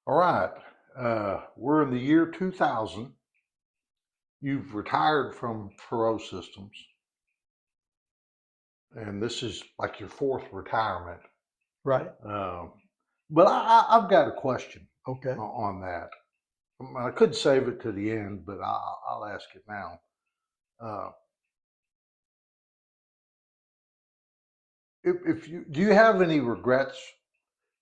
All right. We're in the year 2000. You've retired from Perot Systems, and this is like your fourth retirement. Right. Um, but I've got a question Okay. on that. I could save it to the end, but I'll ask it now. Uh, if you do you have any regrets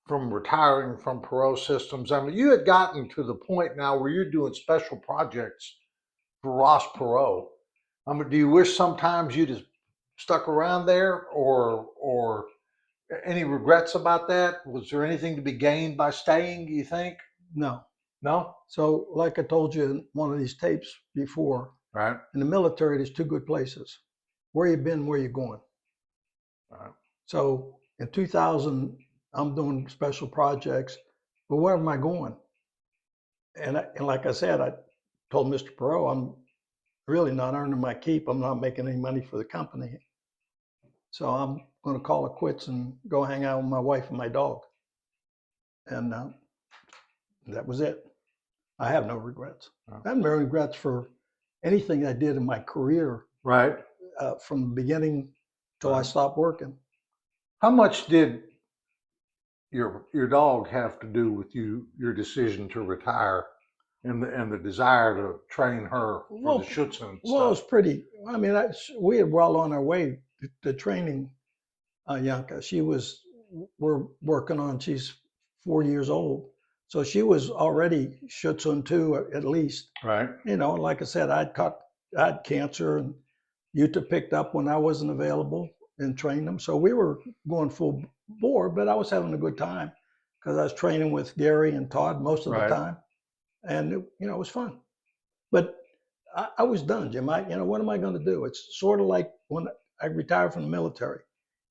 from retiring from Perot Systems? I mean, you had gotten to the point now where you're doing special projects for Ross Perot. I mean, do you wish sometimes you'd have stuck around there, or any regrets about that? Was there anything to be gained by staying, do you think? No. No? So, like I told you in one of these tapes before, Right. in the military, there's two good places: where you been, where you going. Right. So, in 2000, I'm doing special projects, but where am I going? And like I said, I told Mr. Perot, I'm really not earning my keep. I'm not making any money for the company. So I'm going to call it quits and go hang out with my wife and my dog. And that was it. I have no regrets. Right. I have no regrets for anything I did in my career Right. from the beginning till I stopped working. How much did your dog have to do with your decision to retire and the desire to train her for the Well, Schutzen well, it was stuff? pretty. I mean, we were well on our way to training Yanka. We're working on, she's 4 years old. So she was already Schutzen too, at least. Right. Like I said, I had cancer, and Utah picked up when I wasn't available and trained them. So we were going full bore, but I was having a good time because I was training with Gary and Todd most of the Right. time. And, it was fun. But I was done, Jim. What am I going to do? It's sort of like when I retired from the military.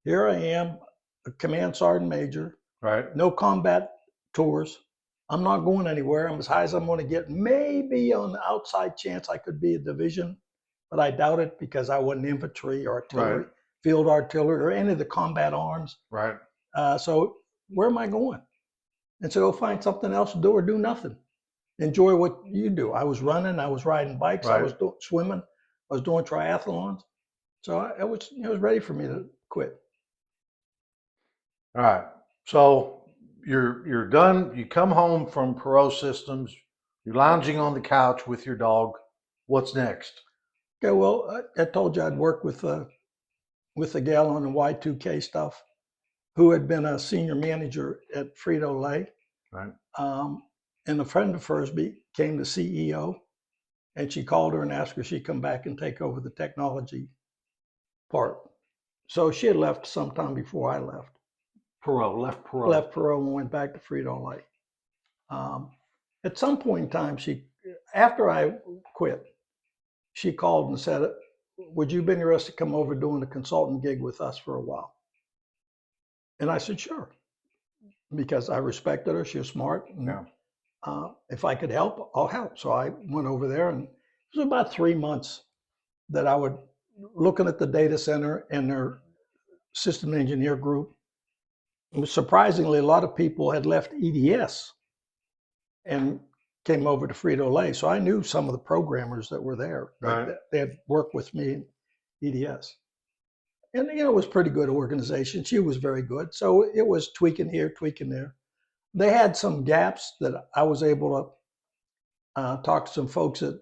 Here I am, a command sergeant major, Right. no combat tours. I'm not going anywhere. I'm as high as I'm going to get. Maybe on the outside chance I could be a division, but I doubt it because I wasn't infantry or artillery, Right. field artillery, or any of the combat arms. Right. So where am I going? And so go find something else to do or do nothing. Enjoy what you do. I was running, I was riding bikes, I Right. was swimming, I was doing triathlons. So it was ready for me to quit. All right. So you're done. You come home from Perot Systems. You're lounging on the couch with your dog. What's next? Okay, well, I told you I'd work with a gal on the Y2K stuff who had been a senior manager at Frito-Lay. Right. Um, and a friend of hers became the CEO, and she called her and asked her if she'd come back and take over the technology part. So she had left sometime before I left. Perot left Perot. Left Perot and went back to Frito-Lay. At some point in time, after I quit, she called and said, "Would you be interested to come over doing a consultant gig with us for a while?" And I said, "Sure," because I respected her. She was smart. And, Yeah. if I could help, I'll help. So I went over there, and it was about 3 months that I would looking at the data center and their system engineer group. Surprisingly, a lot of people had left EDS and came over to Frito-Lay. So I knew some of the programmers that were there. Right. They had worked with me in EDS. And, it was a pretty good organization. She was very good. So it was tweaking here, tweaking there. They had some gaps that I was able to talk to some folks at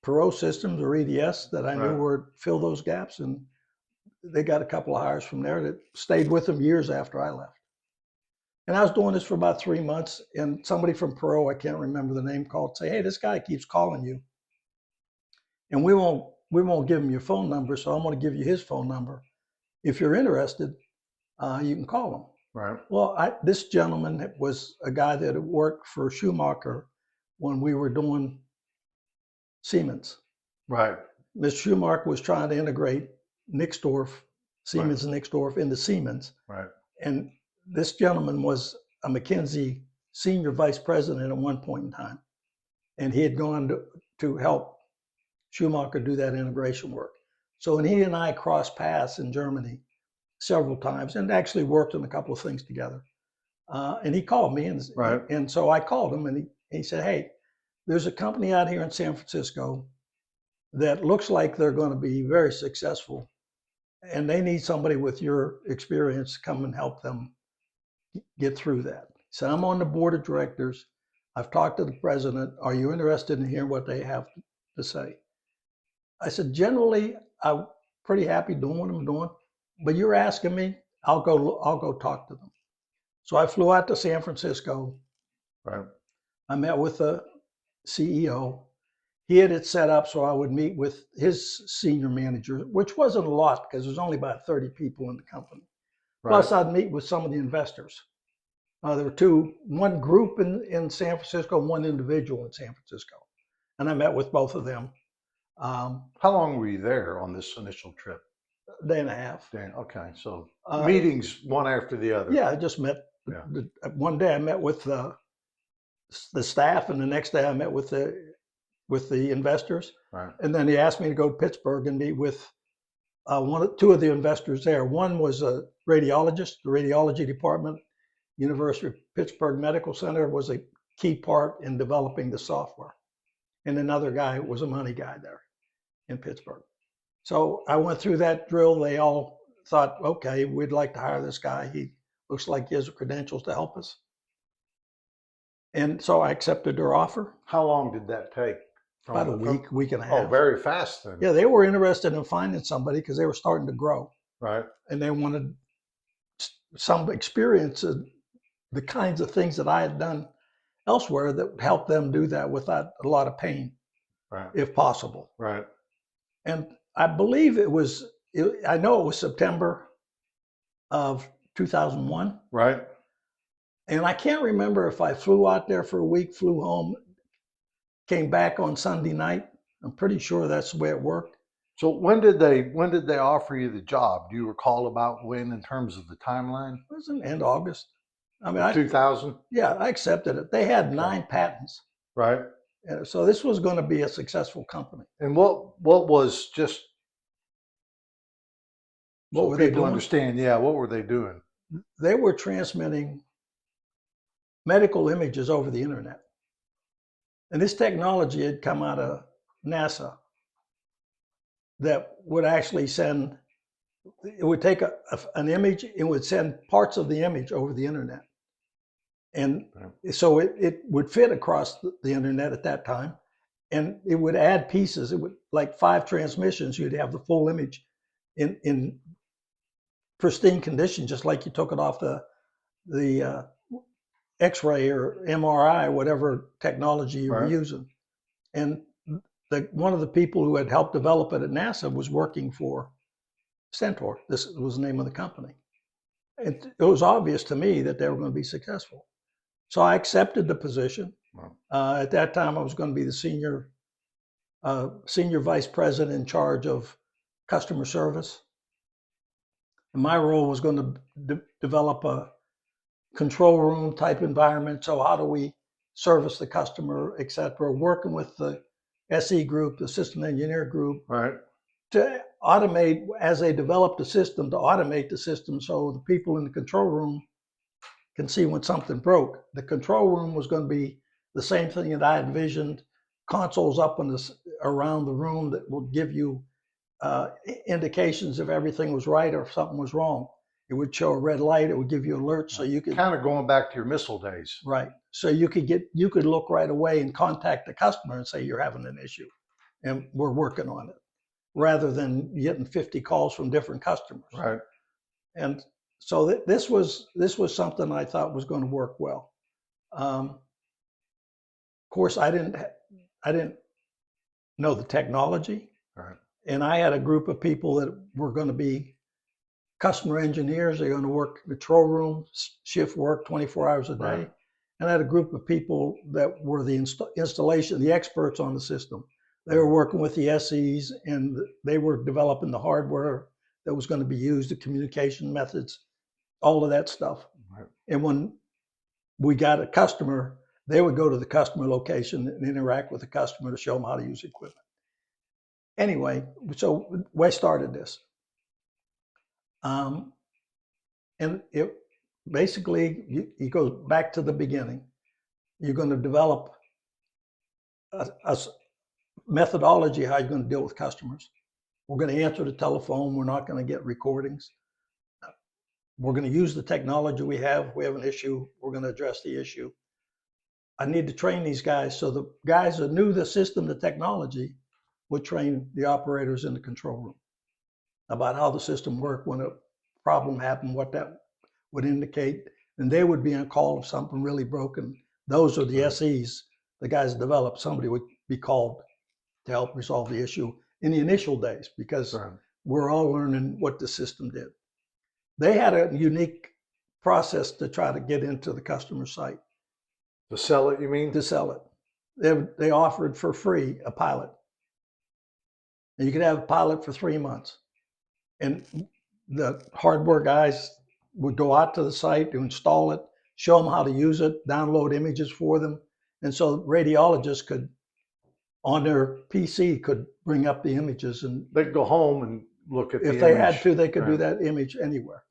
Perot Systems or EDS that I knew Right. would fill those gaps. And they got a couple of hires from there that stayed with them years after I left. And I was doing this for about 3 months, and somebody from Perot, I can't remember the name, called, say, "Hey, this guy keeps calling you, and we won't give him your phone number, so I'm going to give you his phone number. If you're interested, you can call him." Right. Well, this gentleman was a guy that had worked for Schumacher when we were doing Siemens. Right. Mr. Schumacher was trying to integrate Nixdorf, Siemens and Nixdorf into Siemens. Right. And this gentleman was a McKinsey senior vice president at one point in time. And he had gone to help Schumacher do that integration work. So when he and I crossed paths in Germany several times and actually worked on a couple of things together. And he called me, Right. and so I called him, and he said, "Hey, there's a company out here in San Francisco that looks like they're going to be very successful, and they need somebody with your experience to come and help them get through that." So I'm on the board of directors. I've talked to the president. Are you interested in hearing what they have to say? I said, generally, I'm pretty happy doing what I'm doing, but you're asking me, I'll go talk to them. So I flew out to San Francisco. Right. I met with the CEO. He had it set up so I would meet with his senior manager, which wasn't a lot because there's only about 30 people in the company. Right. Plus, I'd meet with some of the investors. There were one group in San Francisco, one individual in San Francisco. And I met with both of them. How long were you there on this initial trip? A day and a half. Okay, so meetings one after the other. Yeah, I just met. One day I met with the staff, and the next day I met with the investors. Right. And then he asked me to go to Pittsburgh and meet with two of the investors there. One was a radiologist. The radiology department, University of Pittsburgh Medical Center, was a key part in developing the software. And another guy was a money guy there in Pittsburgh. So I went through that drill. They all thought, okay, we'd like to hire this guy. He looks like he has the credentials to help us. And so I accepted their offer. How long did that take? About a week and a half. Oh, very fast then. Yeah, they were interested in finding somebody because they were starting to grow. Right. And they wanted some experience of the kinds of things that I had done elsewhere that would help them do that without a lot of pain, right, if possible. Right. And I believe I know it was September of 2001. Right. And I can't remember if I flew out there for a week, flew home, came back on Sunday night. I'm pretty sure that's the way it worked. So when did they offer you the job? Do you recall about when in terms of the timeline? It was in end August. I mean, 2000? Yeah, I accepted it. They had 9 patents. Right. So this was going to be a successful company. And what was just what were they doing? Understand, yeah, what were they doing? They were transmitting medical images over the internet. And this technology had come out of NASA that would actually it would take an image, it would send parts of the image over the internet. And so it would fit across the internet at that time. And it would add pieces. It would, like 5 transmissions, you'd have the full image in pristine condition, just like you took it off the X-ray or MRI, whatever technology you were using. And one of the people who had helped develop it at NASA was working for Stentor. This was the name of the company. It was obvious to me that they were going to be successful. So I accepted the position. Wow. At that time, I was going to be the senior vice president in charge of customer service. And my role was going to develop a control room type environment. So how do we service the customer, et cetera, working with the SE group, the system engineer group, right, to automate, as they developed a system, to automate the system so the people in the control room can see when something broke. The control room was going to be the same thing that I envisioned, consoles up around the room that will give you indications if everything was right or if something was wrong. It would show a red light. It would give you alerts, so you could kind of going back to your missile days, right? So you could look right away and contact the customer and say you're having an issue, and we're working on it, rather than getting 50 calls from different customers. Right. And so this was something I thought was going to work well. Of course, I didn't know the technology, right, and I had a group of people that were going to be customer engineers. They're going to work control room, shift work 24 hours a day. Right. And I had a group of people that were the installation, the experts on the system. They were working with the SEs, and they were developing the hardware that was going to be used, the communication methods, all of that stuff. Right. And when we got a customer, they would go to the customer location and interact with the customer to show them how to use equipment. Anyway, so we started this. And basically, you go back to the beginning. You're going to develop a methodology how you're going to deal with customers. We're going to answer the telephone. We're not going to get recordings. We're going to use the technology we have. If we have an issue, we're going to address the issue. I need to train these guys. So the guys that knew the system, the technology, would train the operators in the control room about how the system worked when a problem happened, what that would indicate. And they would be on call if something really broken. Those are the SEs, the guys that developed. Somebody would be called to help resolve the issue in the initial days because we're all learning what the system did. They had a unique process to try to get into the customer site. To sell it, you mean? To sell it. They offered for free a pilot. And you could have a pilot for 3 months. And the hardware guys would go out to the site to install it, show them how to use it, download images for them. And so radiologists could, on their PC, could bring up the images. And they could go home and look at the image. If they had to, they could do that image anywhere.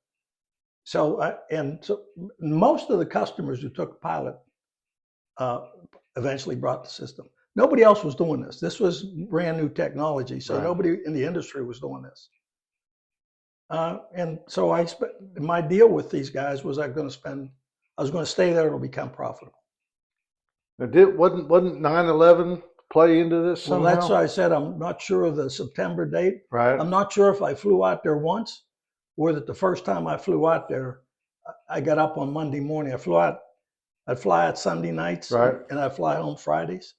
So, so most of the customers who took pilot eventually brought the system. Nobody else was doing this. This was brand new technology, so nobody in the industry was doing this. And so my deal with these guys was I was going to stay there. It'll become profitable. Now, wasn't 9/11 play into this somehow? Well, that's why I said I'm not sure of the September date. Right. I'm not sure if I flew out there once or that the first time I flew out there, I got up on Monday morning. I'd fly out Sunday nights, and I'd fly home Fridays.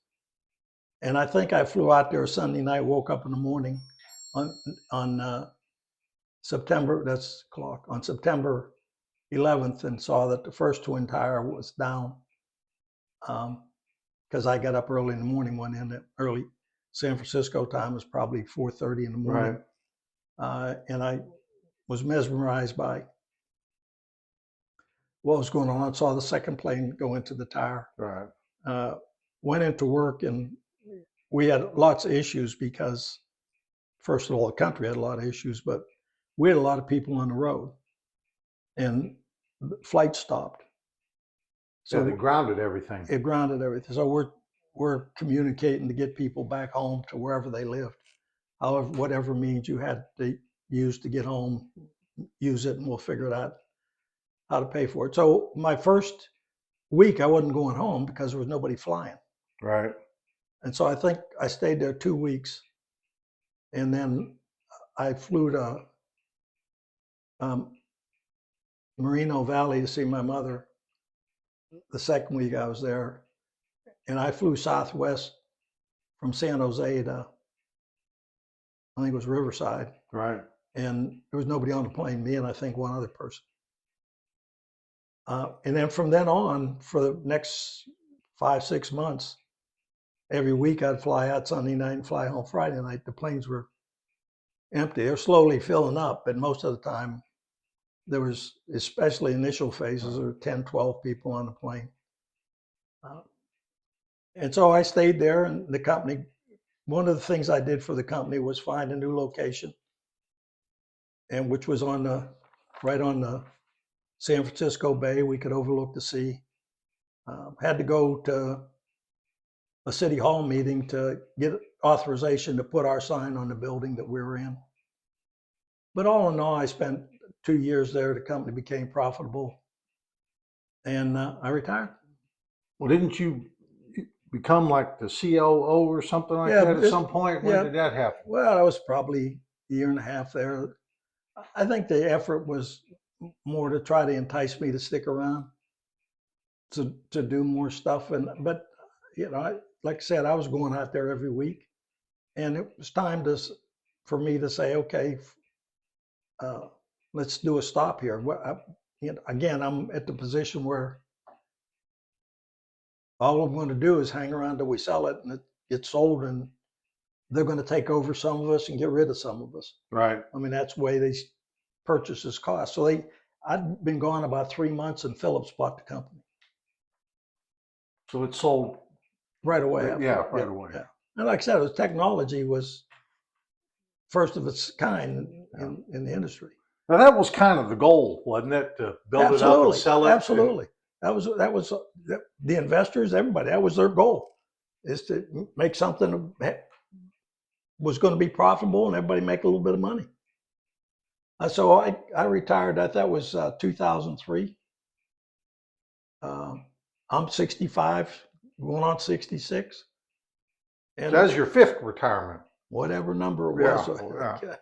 And I think I flew out there Sunday night, woke up in the morning on September 11th and saw that the first twin tower was down. Because I got up early in the morning, went in at early San Francisco time, was probably 4:30 in the morning. And I was mesmerized by what was going on. Saw the second plane go into the tower. Went into work, and we had lots of issues because, first of all, the country had a lot of issues, but we had a lot of people on the road, and the flight stopped. So it grounded everything. It grounded everything. So we're communicating to get people back home to wherever they lived. However, whatever means you had to use to get home, use it, and we'll figure it out how to pay for it. So my first week, I wasn't going home because there was nobody flying. Right. And so I think I stayed there 2 weeks, and then I flew to Moreno Valley to see my mother. The second week I was there, and I flew Southwest from San Jose to, I think it was Riverside. Right. And there was nobody on the plane, me and I think one other person. And then from then on, for the next 5-6 months, every week I'd fly out Sunday night and fly home Friday night. The planes were empty. They're slowly filling up, but most of the time there was, especially initial phases, there were 10, 12 people on the plane. And so I stayed there, and the company, one of the things I did for the company was find a new location, and which was right on the San Francisco Bay. We could overlook the sea. Had to go to a city hall meeting to get authorization to put our sign on the building that we were in. But all in all, I spent 2 years there. The company became profitable, and I retired. Well, didn't you become like the COO or something like that at some point? When did that happen? Well, I was probably a year and a half there. I think the effort was more to try to entice me to stick around, to do more stuff. But like I said, I was going out there every week, and it was time for me to say, okay, let's do a stop here. Again, I'm at the position where all I'm going to do is hang around till we sell it, and it gets sold, and they're going to take over some of us and get rid of some of us. Right. I mean, that's the way these purchases cost. So I'd been gone about 3 months, and Phillips bought the company. So it sold right away. Right away. Yeah. And like I said, technology was first of its kind in the industry. Now that was kind of the goal, wasn't it, to build it up and Absolutely, sell it? absolutely. That was the investors, everybody. That was their goal, is to make something that was going to be profitable and everybody make a little bit of money. So I retired. That was 2003. I'm 65, going on 66, So and that's your fifth retirement. whatever number it Yeah, was. yeah.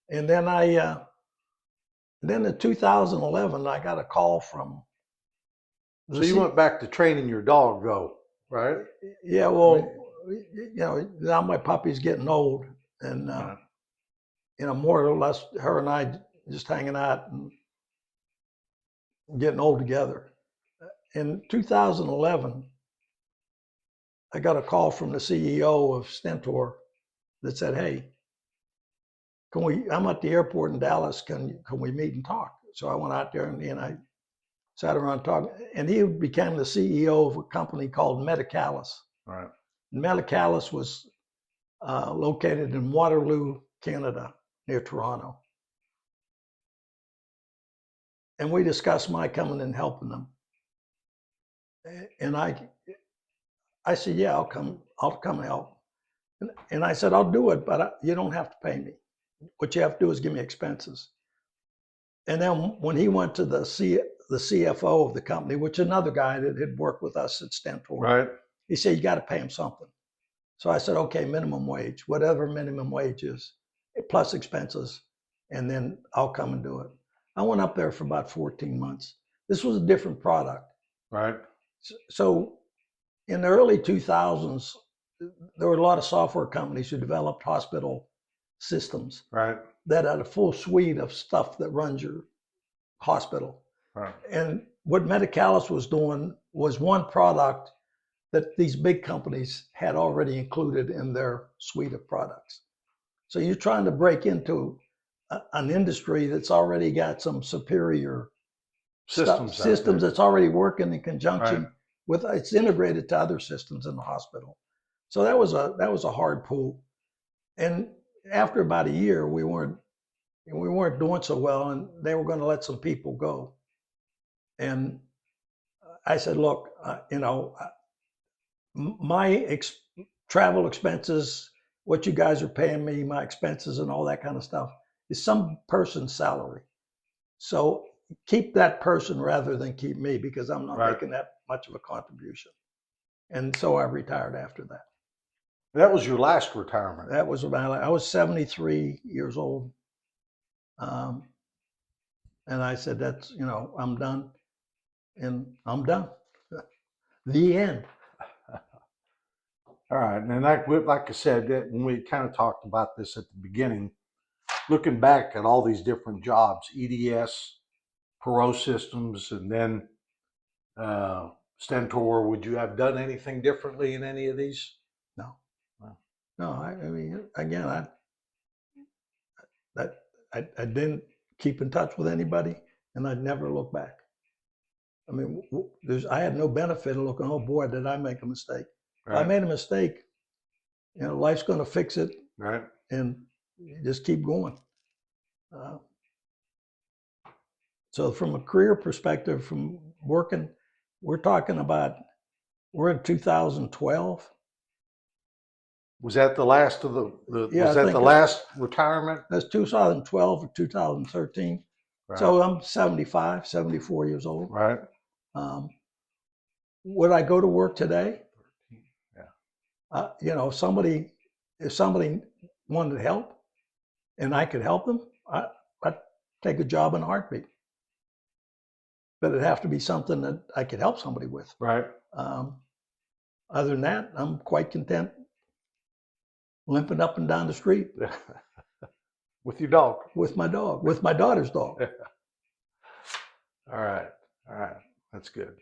And then then in 2011, I got a call from So the you went back to training your dog, though, right? yeah, well, now my puppy's getting old, and Yeah. more or less, her and I just hanging out and getting old together. In 2011, I got a call from the CEO of Stentor that said, "Hey, can we? I'm at the airport in Dallas. Can we meet and talk?" So I went out there and I sat around talking, and he became the CEO of a company called Medicalis. Right. Medicalis was located in Waterloo, Canada, near Toronto. And we discussed my coming and helping them. And I said, yeah, I'll come help. And I said, I'll do it, but you don't have to pay me. What you have to do is give me expenses. And then when he went to the CFO of the company, which is another guy that had worked with us at Stentor, Right. he said, you got to pay him something. So I said, okay, minimum wage, whatever minimum wage is, plus expenses, and then I'll come and do it. I went up there for about 14 months. This was a different product. Right. So in the early 2000s, there were a lot of software companies who developed hospital systems Right. that had a full suite of stuff that runs your hospital. Right. And what Medicalis was doing was one product that these big companies had already included in their suite of products. So you're trying to break into an industry that's already got some superior systems that's already working in conjunction with, it's integrated to other systems in the hospital. So that was a hard pull. And after about a year, we weren't doing so well, and they were going to let some people go. And I said, look, my travel expenses, what you guys are paying me, my expenses and all that kind of stuff is some person's salary. So keep that person rather than keep me, because I'm not making that much of a contribution. And so I retired after that. That was your last retirement. That was I was 73 years old. And I said, that's, I'm done. And I'm done. The end. All right. And like I said, that when we kind of talked about this at the beginning, looking back at all these different jobs, EDS, Perot Systems, and then Stentor, would you have done anything differently in any of these? No. No, I mean, again, I didn't keep in touch with anybody, and I'd never look back. I mean, I had no benefit of looking, oh boy, did I make a mistake. If I made a mistake, life's going to fix it. Right. And you just keep going. So from a career perspective, from working, we're in 2012. Was that the last of the Yeah, was that the last retirement? That's 2012 or 2013. Right. So I'm 75, 74 years old. Right. Would I go to work today? Yeah. If somebody wanted help and I could help them, I'd take a job in a heartbeat. But it'd have to be something that I could help somebody with. Right. Other than that, I'm quite content limping up and down the street with your dog. With my dog, with my daughter's dog. All right. That's good.